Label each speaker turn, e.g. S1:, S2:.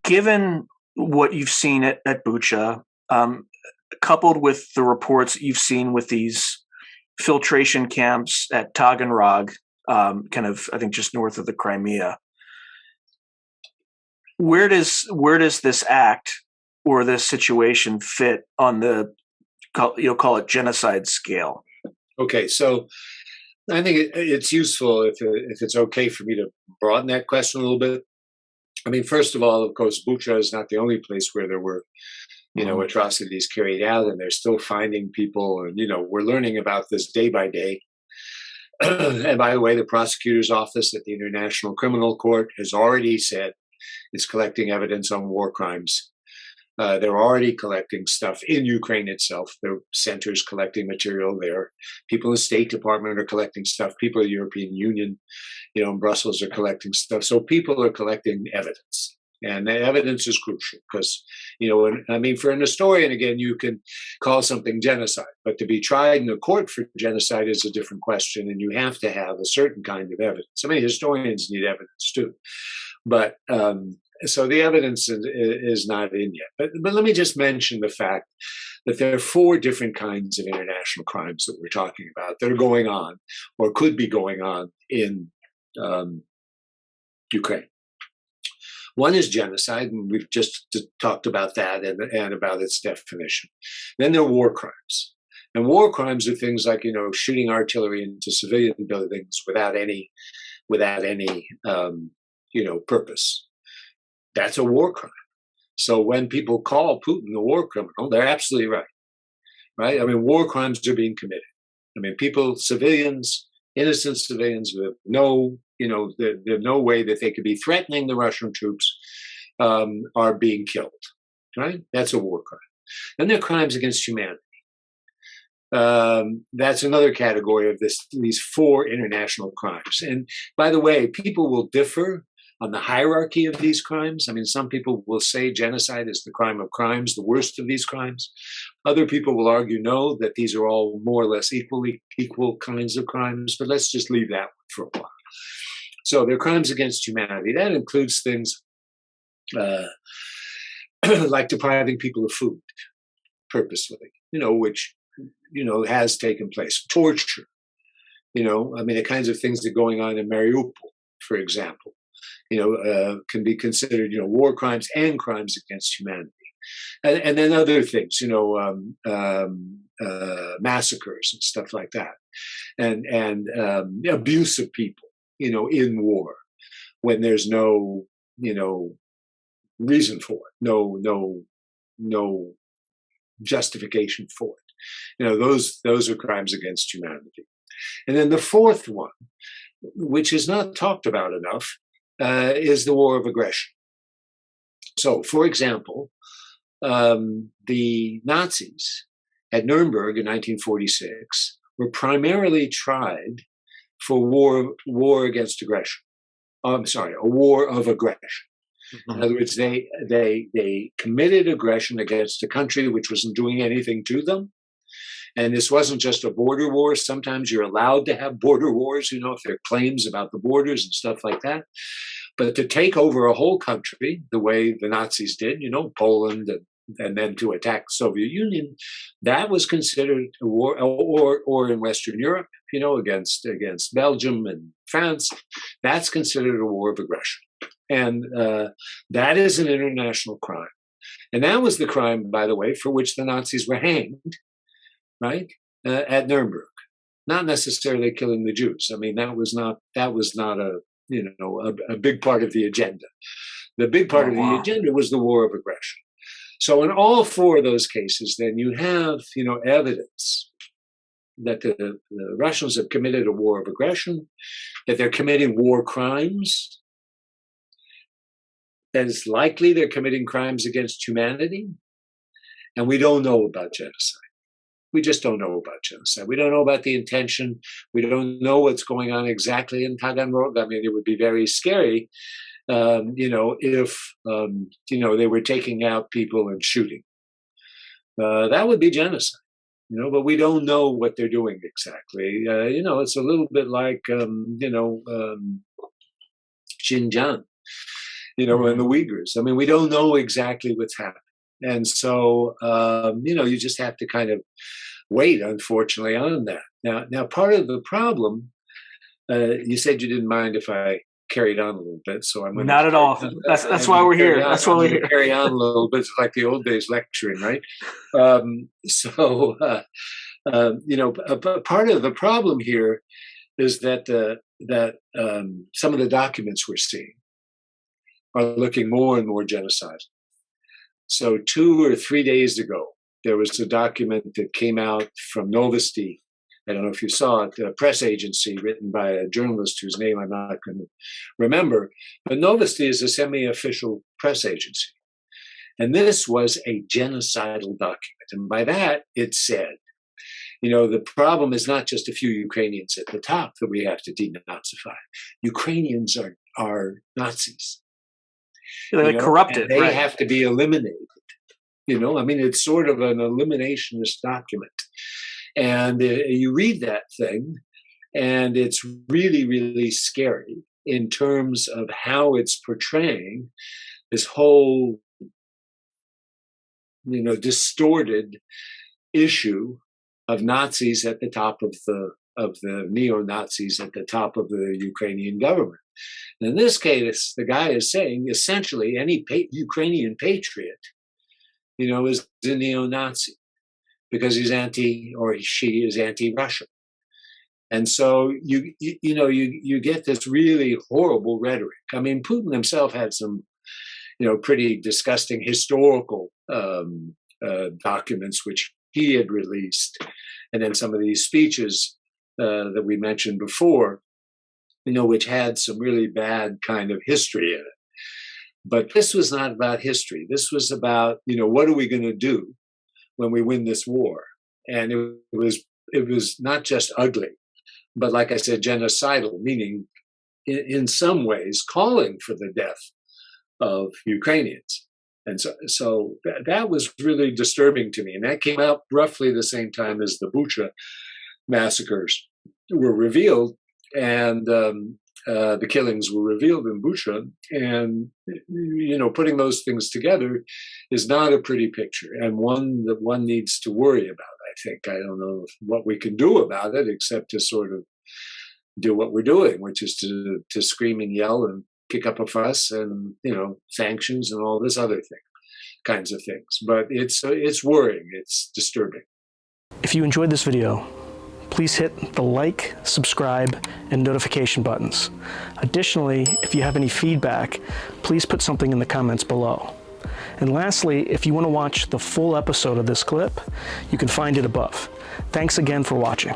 S1: given what you've seen at Bucha, coupled with the reports you've seen with these filtration camps at Taganrog, kind of, I think, just north of the Crimea, where does this act or this situation fit on the, call it genocide scale?
S2: Okay, so I think it's useful if it's okay for me to broaden that question a little bit. I mean, first of all, of course, Bucha is not the only place where there were, atrocities carried out, and they're still finding people, and we're learning about this day by day. And by the way, the prosecutor's office at the International Criminal Court has already said it's collecting evidence on war crimes. They're already collecting stuff in Ukraine itself. There are centers collecting material there. People in the State Department are collecting stuff. People in the European Union, in Brussels are collecting stuff. So people are collecting evidence. And the evidence is crucial because, for an historian, again, you can call something genocide. But to be tried in a court for genocide is a different question. And you have to have a certain kind of evidence. I mean, historians need evidence too. But so the evidence is not in yet. But let me just mention the fact that there are 4 different kinds of international crimes that we're talking about that are going on or could be going on in Ukraine. One is genocide, and we've just talked about that and about its definition. Then there are war crimes. And war crimes are things like, shooting artillery into civilian buildings without any purpose. That's a war crime. So when people call Putin a war criminal, they're absolutely right. Right? I mean, war crimes are being committed. I mean, civilians, innocent civilians with there's no way that they could be threatening the Russian troops are being killed. Right? That's a war crime. Then there are crimes against humanity. That's another category of these 4 international crimes. And by the way, people will differ on the hierarchy of these crimes. I mean, some people will say genocide is the crime of crimes, the worst of these crimes. Other people will argue, no, that these are all more or less equal kinds of crimes. But let's just leave that one for a while. So there are crimes against humanity. That includes things like depriving people of food purposely, which, has taken place. Torture, the kinds of things that are going on in Mariupol, for example. Can be considered, war crimes and crimes against humanity. And then other things, massacres and stuff like that. And abuse of people, in war when there's no, reason for it, no justification for it. Those are crimes against humanity. And then the 4th one, which is not talked about enough, is the war of aggression. So, for example, the Nazis at Nuremberg in 1946 were primarily tried for war against aggression. A war of aggression. Mm-hmm. In other words, they committed aggression against a country which wasn't doing anything to them. And this wasn't just a border war. Sometimes you're allowed to have border wars, if there are claims about the borders and stuff like that. But to take over a whole country, the way the Nazis did, Poland, and then to attack the Soviet Union, that was considered a war, or in Western Europe, against Belgium and France, that's considered a war of aggression. And that is an international crime. And that was the crime, by the way, for which the Nazis were hanged, right, at Nuremberg. Not necessarily killing the Jews. I mean, that was not a big part of the agenda. The big part of the agenda was the war of aggression. So in all 4 of those cases, then you have, evidence that the Russians have committed a war of aggression, that they're committing war crimes, that it's likely they're committing crimes against humanity, and we don't know about genocide. We just don't know about genocide. We don't know about the intention. We don't know what's going on exactly in Taganrog. I mean, it would be very scary, if, they were taking out people and shooting. That would be genocide, but we don't know what they're doing exactly. It's a little bit like, Xinjiang. and the Uyghurs. I mean, we don't know exactly what's happening. And so, you just have to kind of wait, unfortunately, on that. Now, part of the problem, you said you didn't mind if I carried on a little bit, so I'm going to
S1: not at all. That's why we're here. That's why we're here.
S2: Carry on a little bit. It's like the old days lecturing, right? Part of the problem here is that some of the documents we're seeing are looking more and more genocidal. So 2 or 3 days ago, there was a document that came out from Novosti. I don't know if you saw it, a press agency written by a journalist whose name I'm not going to remember. But Novosti is a semi-official press agency. And this was a genocidal document. And by that, it said, the problem is not just a few Ukrainians at the top that we have to denazify. Ukrainians are Nazis.
S1: They're corrupted.
S2: They have to be eliminated. It's sort of an eliminationist document. And you read that thing, and it's really, really scary in terms of how it's portraying this whole, distorted issue of Nazis at the top of the neo-Nazis at the top of the Ukrainian government. And in this case, the guy is saying essentially any Ukrainian patriot, is a neo-Nazi, because he's she is anti-Russian. And so you get this really horrible rhetoric. I mean, Putin himself had some, pretty disgusting historical documents which he had released, and then some of these speeches that we mentioned before, which had some really bad kind of history in it. But this was not about history. This was about, what are we going to do when we win this war? And it was not just ugly, but like I said, genocidal, meaning in some ways calling for the death of Ukrainians. And so that was really disturbing to me. And that came out roughly the same time as the Bucha massacres were revealed, and the killings were revealed in Bucha. And, putting those things together is not a pretty picture, and one that one needs to worry about, I think. I don't know what we can do about it, except to sort of do what we're doing, which is to scream and yell and kick up a fuss and, sanctions and all this other kinds of things. But it's worrying. It's disturbing.
S1: If you enjoyed this video, please hit the like, subscribe, and notification buttons. Additionally, if you have any feedback, please put something in the comments below. And lastly, if you want to watch the full episode of this clip, you can find it above. Thanks again for watching.